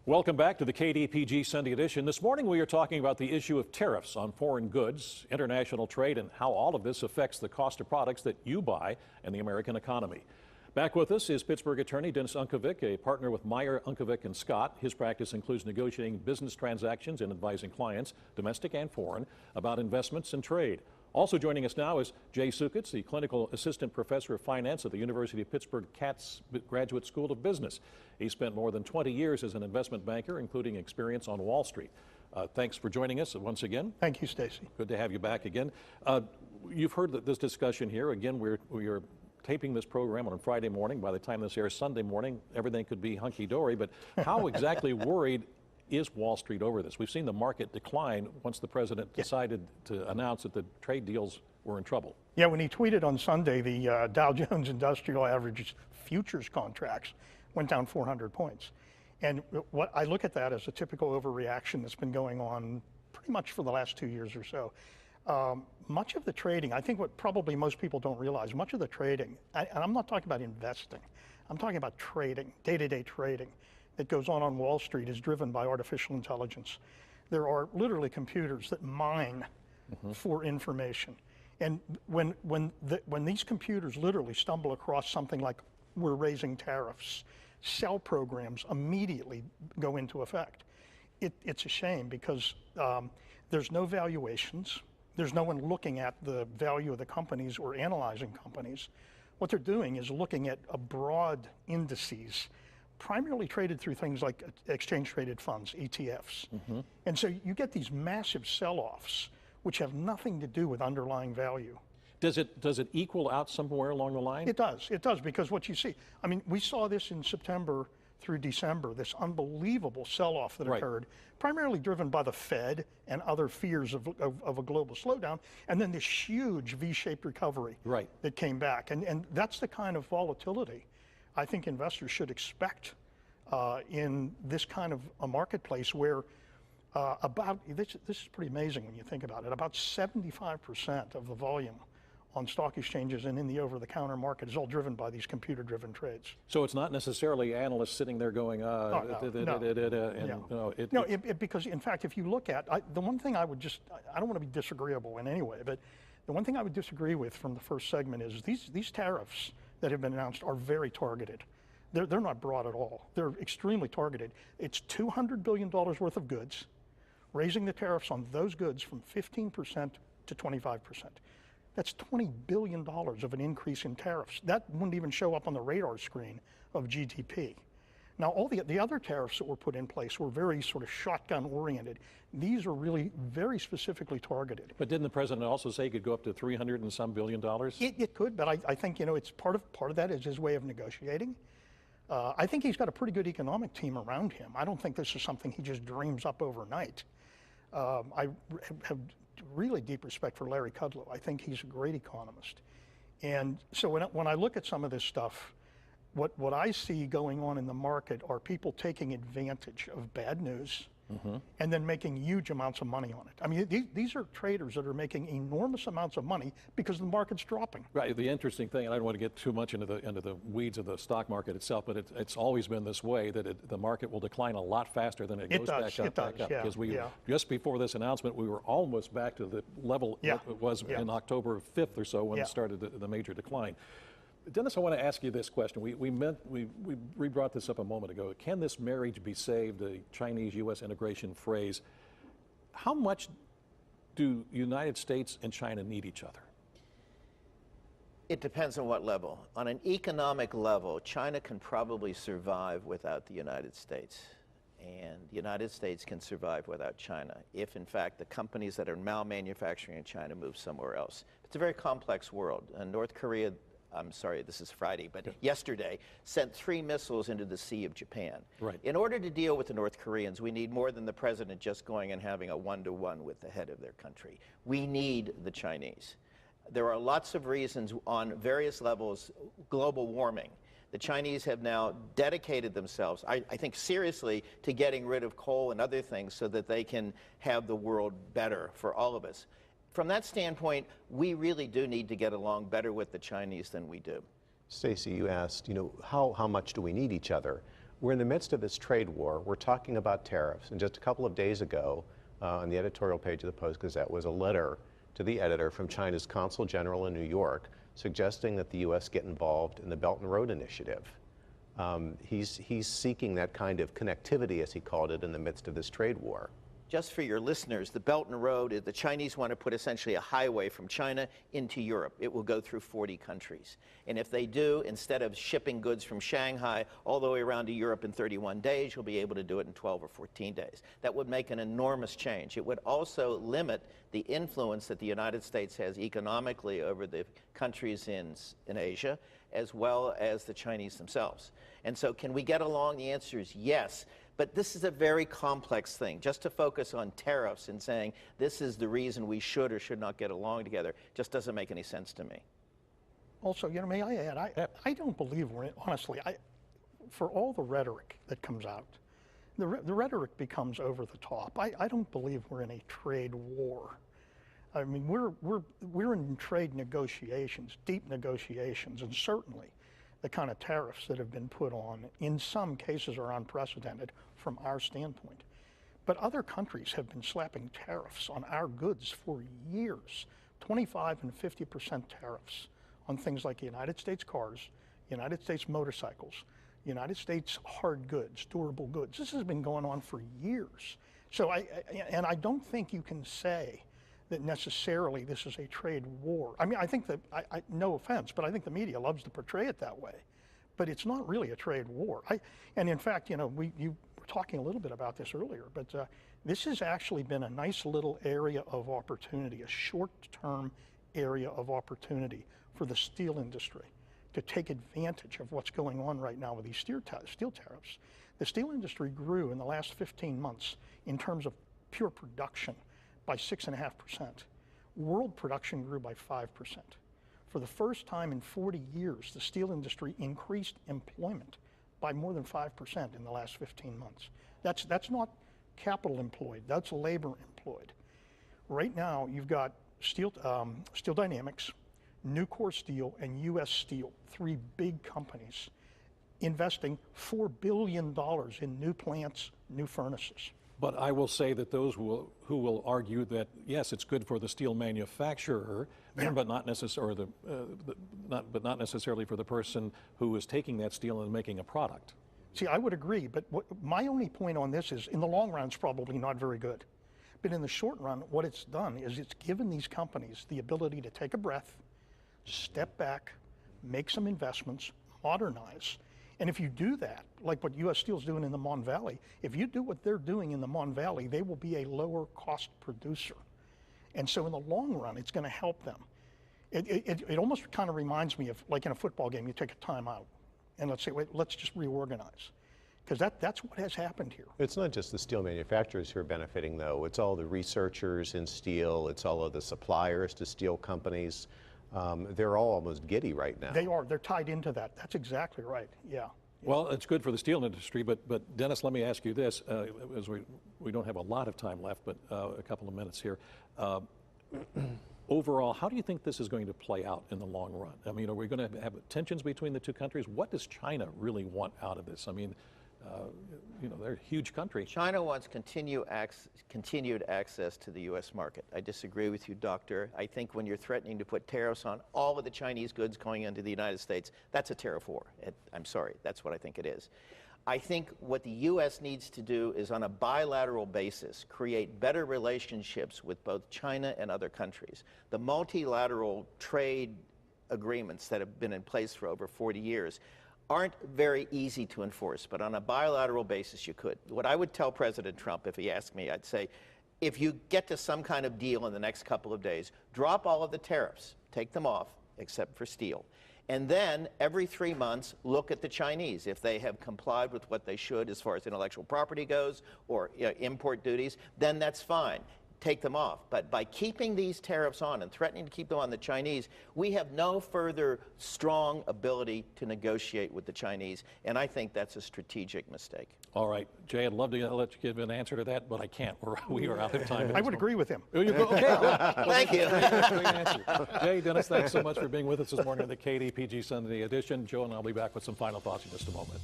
Welcome back to the KDPG Sunday edition. This morning we are talking about the issue of tariffs on foreign goods, international trade, and how all of this affects the cost of products that you buy and the American economy. Back with us is Pittsburgh attorney Dennis Unkovic, a partner with Meyer, Unkovic & Scott. His practice includes negotiating business transactions and advising clients, domestic and foreign, about investments and trade. Also joining us now is Jay Sukitz, the clinical assistant professor of finance at the University of Pittsburgh Katz Graduate School of Business. He spent more than 20 years as an investment banker, including experience on Wall Street. Thanks for joining us once again. Thank you, Stacy. Good to have you back again. You've heard this discussion here. Again, we are taping this program on a Friday morning. By the time this airs Sunday morning, everything could be hunky-dory. But how exactly worried is Wall Street over this? We've seen the market decline once the president decided to announce that the trade deals were in trouble. Yeah, when he tweeted on Sunday, the Dow Jones Industrial Average futures contracts went down 400 points. And what I look at that as a typical overreaction that's been going on pretty much for the last 2 years or so. Much of the trading, I think what probably most people don't realize, much of the trading, and I'm not talking about investing, I'm talking about trading, day-to-day trading that goes on Wall Street is driven by artificial intelligence. There are literally computers that mine for information. And when these computers literally stumble across something like we're raising tariffs, sell programs immediately go into effect. It's a shame because there's no valuations. There's no one looking at the value of the companies or analyzing companies. What they're doing is looking at a broad indices, primarily traded through things like exchange-traded funds, ETFs. And so you get these massive sell-offs, which have nothing to do with underlying value. Does it equal out somewhere along the line? It does, because what you see, I mean, we saw this in September through December, this unbelievable sell-off that occurred, primarily driven by the Fed and other fears of a global slowdown, and then this huge V-shaped recovery that came back. And that's the kind of volatility I think investors should expect in this kind of a marketplace where this is pretty amazing when you think about it, about 75% of the volume on stock exchanges and in the over-the-counter market is all driven by these computer-driven trades. So it's not necessarily analysts sitting there going, because in fact, if you look at, the one thing I would I don't want to be disagreeable in any way, but the one thing I would disagree with from the first segment is these tariffs that have been announced are very targeted. They're not broad at all. They're extremely targeted. It's $200 billion worth of goods, raising the tariffs on those goods from 15% to 25%. That's $20 billion of an increase in tariffs. That wouldn't even show up on the radar screen of GDP. Now, all the other tariffs that were put in place were very sort of shotgun-oriented. These are really very specifically targeted. But didn't the president also say it could go up to $300 and some billion? It could, but I think it's part of that is his way of negotiating. I think he's got a pretty good economic team around him. I don't think this is something he just dreams up overnight. I have really deep respect for Larry Kudlow. I think he's a great economist. And so when I look at some of this stuff, what I see going on in the market are people taking advantage of bad news and then making huge amounts of money on it. I mean, these are traders that are making enormous amounts of money because the market's dropping. Right. The interesting thing, and I don't want to get too much into the weeds of the stock market itself, but it's always been this way that the market will decline a lot faster than it goes back up. Yeah, because just before this announcement, we were almost back to the level it was in October 5th or so when it started the major decline. Dennis, I want to ask you this question. We brought this up a moment ago. Can this marriage be saved, the Chinese-U.S. integration phrase? How much do United States and China need each other? It depends on what level. On an economic level, China can probably survive without the United States. And the United States can survive without China if, in fact, the companies that are now manufacturing in China move somewhere else. It's a very complex world. And North Korea, I'm sorry, this is Friday, but yesterday sent 3 missiles into the Sea of Japan. Right. In order to deal with the North Koreans, we need more than the president just going and having a one-to-one with the head of their country. We need the Chinese. There are lots of reasons on various levels, global warming. The Chinese have now dedicated themselves, I think seriously, to getting rid of coal and other things so that they can have the world better for all of us. From that standpoint, we really do need to get along better with the Chinese than we do. Stacey, you asked, how much do we need each other? We're in the midst of this trade war. We're talking about tariffs. And just a couple of days ago, on the editorial page of the Post-Gazette was a letter to the editor from China's Consul General in New York suggesting that the U.S. get involved in the Belt and Road Initiative. He's seeking that kind of connectivity, as he called it, in the midst of this trade war. Just for your listeners, the Belt and Road, the Chinese want to put essentially a highway from China into Europe. It will go through 40 countries. And if they do, instead of shipping goods from Shanghai all the way around to Europe in 31 days, you'll be able to do it in 12 or 14 days. That would make an enormous change. It would also limit the influence that the United States has economically over the countries in Asia, as well as the Chinese themselves. And so can we get along? The answer is yes. But this is a very complex thing. Just to focus on tariffs and saying this is the reason we should or should not get along together just doesn't make any sense to me. Also, may I add, I don't believe we're, honestly, for all the rhetoric that comes out, the rhetoric becomes over the top. I don't believe we're in a trade war. I mean, we're in trade negotiations, deep negotiations, and certainly the kind of tariffs that have been put on, in some cases, are unprecedented from our standpoint. But other countries have been slapping tariffs on our goods for years, 25 and 50% tariffs on things like United States cars, United States motorcycles, United States hard goods, durable goods. This has been going on for years. So I don't think you can say that necessarily this is a trade war. I mean, I think that, no offense, but I think the media loves to portray it that way. But it's not really a trade war. And in fact, you were talking a little bit about this earlier, but this has actually been a nice little area of opportunity, a short-term area of opportunity for the steel industry to take advantage of what's going on right now with these steel tariffs. The steel industry grew in the last 15 months in terms of pure production by 6.5%. World production grew by 5%. For the first time in 40 years, the steel industry increased employment by more than 5% in the last 15 months. That's not capital employed, that's labor employed. Right now, you've got Steel Dynamics, Nucor Steel, and U.S. Steel, three big companies, investing $4 billion in new plants, new furnaces. But I will say that those who will argue that, yes, it's good for the steel manufacturer, but not necessarily not necessarily for the person who is taking that steel and making a product. See, I would agree, but my only point on this is, in the long run, it's probably not very good. But in the short run, what it's done is it's given these companies the ability to take a breath, step back, make some investments, modernize. And if you do that, like what U.S. Steel's doing in the Mon Valley, if you do what they're doing in the Mon Valley, they will be a lower cost producer. And so in the long run, it's going to help them. It almost kind of reminds me of, like in a football game, you take a timeout and let's say, wait, let's just reorganize. Because that's what has happened here. It's not just the steel manufacturers who are benefiting, though. It's all the researchers in steel. It's all of the suppliers to steel companies. They're all almost giddy right now. They are. They're tied into that. That's exactly right. Yeah. Well, it's good for the steel industry, but Dennis, let me ask you this, as we don't have a lot of time left, but a couple of minutes here. Overall, how do you think this is going to play out in the long run? I mean, are we going to have tensions between the two countries? What does China really want out of this? I mean, they're a huge country. China wants continued access to the U.S. market. I disagree with you, Doctor. I think when you're threatening to put tariffs on all of the Chinese goods going into the United States, that's a tariff war. I'm sorry, that's what I think it is. I think what the U.S. needs to do is, on a bilateral basis, create better relationships with both China and other countries. The multilateral trade agreements that have been in place for over 40 years aren't very easy to enforce, but on a bilateral basis you could. What I would tell President Trump if he asked me, I'd say, if you get to some kind of deal in the next couple of days, drop all of the tariffs, take them off, except for steel. And then every 3 months, look at the Chinese. If they have complied with what they should as far as intellectual property goes or import duties, then that's fine. Take them off. But by keeping these tariffs on and threatening to keep them on the Chinese, we have no further strong ability to negotiate with the Chinese, and I think that's a strategic mistake. All right, Jay, I'd love to let you give an answer to that, but I can't. We are out of time. I would agree with him. Okay. Thank you. Great answer. Jay, Dennis, thanks so much for being with us this morning on the KDPG Sunday edition. Joe and I'll be back with some final thoughts in just a moment.